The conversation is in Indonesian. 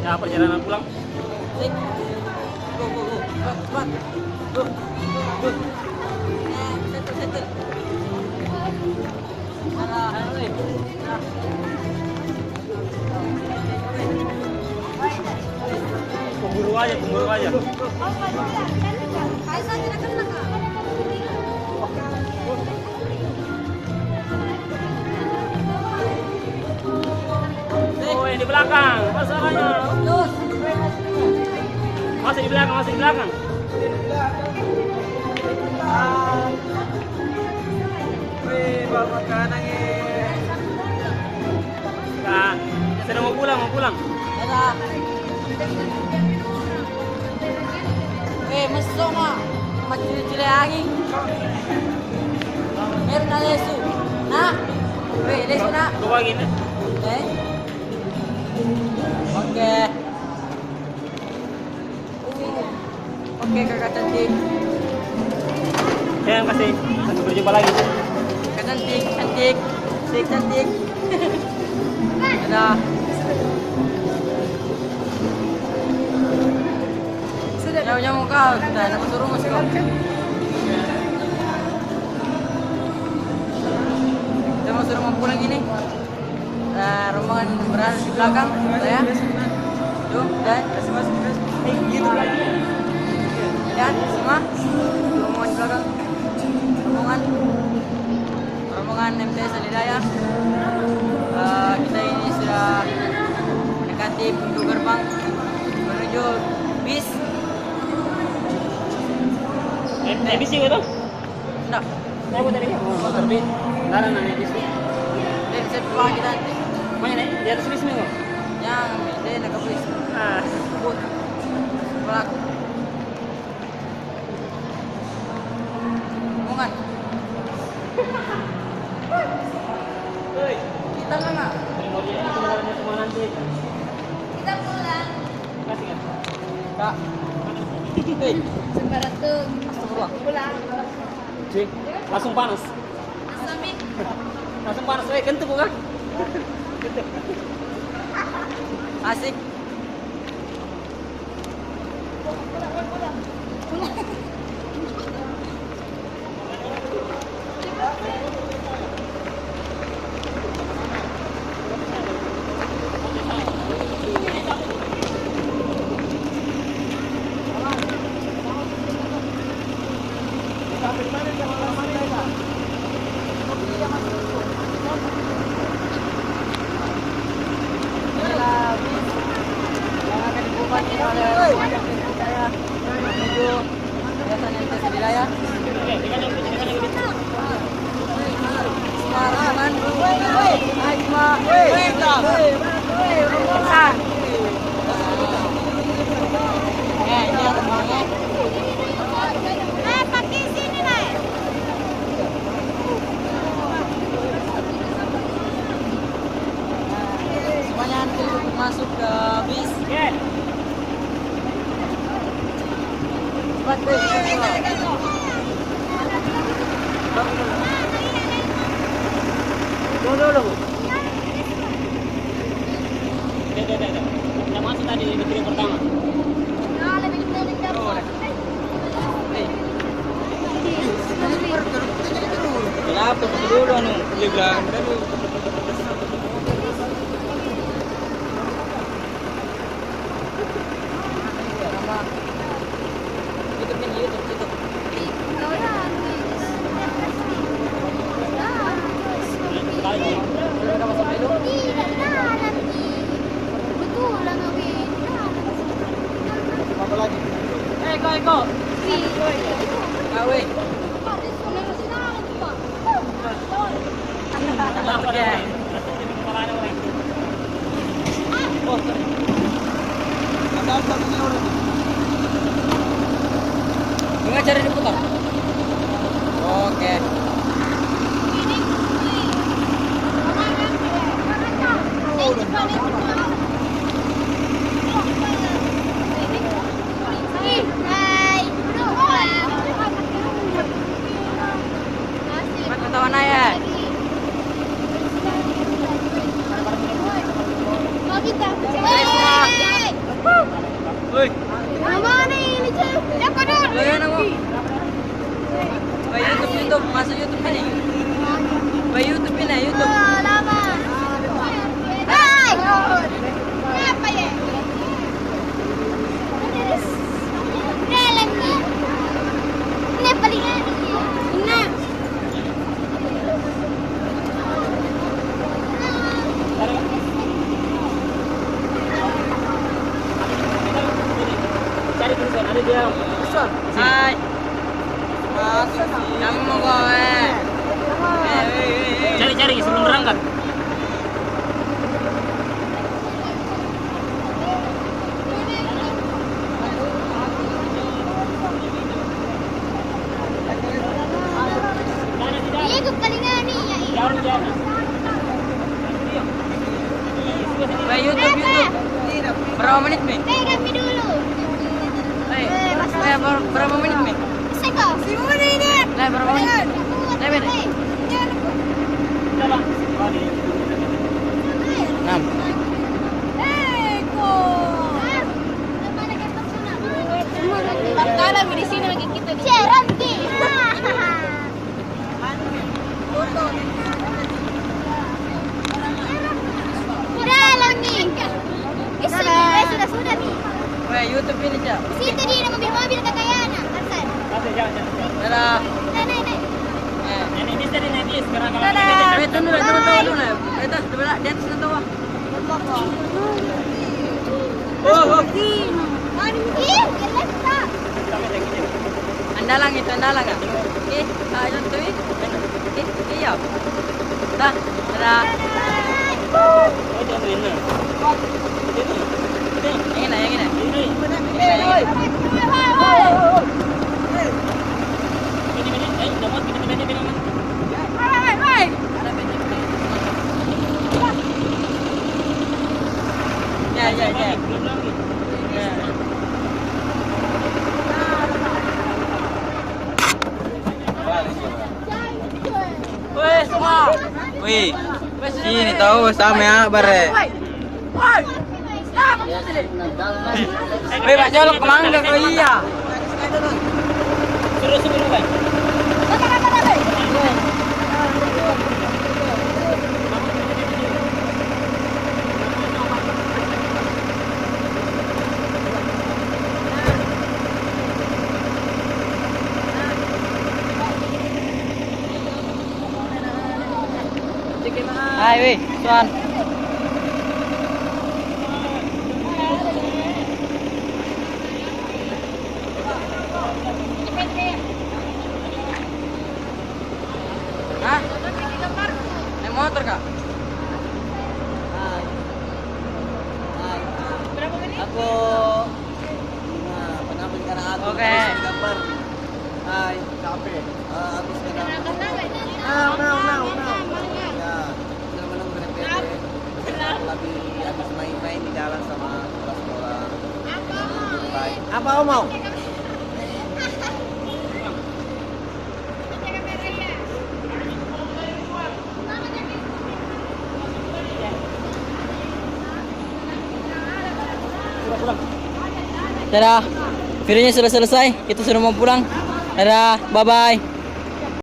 Ya, perjalanan pulang. Sik. Go, go, go. Cepat, cepat. Go. Go. Settle, settle. Salah. Nah. Pemburu aja, pemburu aja. Oh, yang di belakang. Masalahnya. Masih di belakang, masih di belakang. Wih, bawa makanan Kak, sedang mau pulang, mau pulang. Dadah. Masuk mak. Macam-macam angin. Meron na lesu. Nak. Wih, lesu nak. Coba gini. Okay. Oke. Oke, kakak cantik. Terima kasih. Sampai berjumpa lagi. Kakak cantik, cantik. Sik cantik. Dadah. Jauhnya muka, sudah nak suruh masuk. Kita mau suruh mau pulang gini. Rombongan berada di belakang saya. Tuh, dan gitu lagi. Dan semua rombongan di belakang. Rombongan MTS Alidaya. Kita ini sudah mendekati pintu gerbang menuju bis. Bis itu? Enggak. Mau tadi? Motor bis. Sekarang nanya bis. Dari sebelah kita nanti. Mana nih? Di atas bis nih kok. Yang dia nak ke bis. Ah, Sebut. Sebelah. Rombongan. hei. Kita mana? Mau dia itu sebenarnya semua nanti. Kita pulang. Kasih kan? Kak. Hei, Separatum. astagfirullah. Pulang. Cuy, langsung panas. Asamin. Langsung panas. Kentut bukan? Asik. Inilah bis yang akan dibuat oleh saya menuju Yayasan MTS Alidaya. Semarang, Aima, ini rombongnya. Pakai sini naik. Semuanya antri untuk masuk ke bis. Cepat, Tunggu dulu. Udah masuk tadi di video pertama. Nah, lebih dari jam. Kenapa dulu anu? Dia bilang YouTube. Udah masuk dulu. Betulan Win. Apa lagi? Eko. Gawe. Apa dia? Oh. Ada punya orang. Enggak cari diputar. Oke. Cepat ketahuan ya. Mau kita. Woi, Mana ini cek? Siapa dulu? bayan ako. Bay YouTube, masuk YouTube ini. Bay YouTube ini, YouTube. Oh, lama. Hai. Kenapa ya? Dalam nih. Ini palingan. Ini. Cari tulisan, ada dia. Hai. Kamu mau gue? Cari sebelum berangkat. Iya, gue palingan nih ya. Jangan. Bay YouTube. Berapa menit nih? Kami dulu. Berapa menit nih? Bisa kok? Ini. Lah berapa menit? Lah beda. 6. Bangkalan di sini lagi kita. Ceranti. Dalam nih. Sudah nih. Bay YouTube ini aja. Situ dia ada mobil-mobil kakayana. Arsan. Jangan. Dadah. Nenek. Ini tadi nanti sekarang kalau Dadah. Bay tunggu dulu lah. Itu sebelah di atas nanti wah. Oh. Ih, jelas tak. Andalang itu andalang ah. Ayo tuh. Iya. Dah. Dadah. Oh, jangan main lah. Yang ini. Ini. Dapat kita pindah dengan Ya. belum lagi. Woi, semua. Wih, sini tahu sama ya bare. Woi, Pak Jolok kemana kau iya? Suruh kan. Hai, weh, tuan. Hah? Naik motor kak? Aku penampilan karena aku Oke. gambar. Hai, capek. Habis kena. Nah. Ya, sudah menang BPD. Lagi habis main-main di jalan sama sekolah. Apa kau mau? Dadah. Videonya sudah selesai. Kita sudah mau pulang. Dadah. Bye-bye.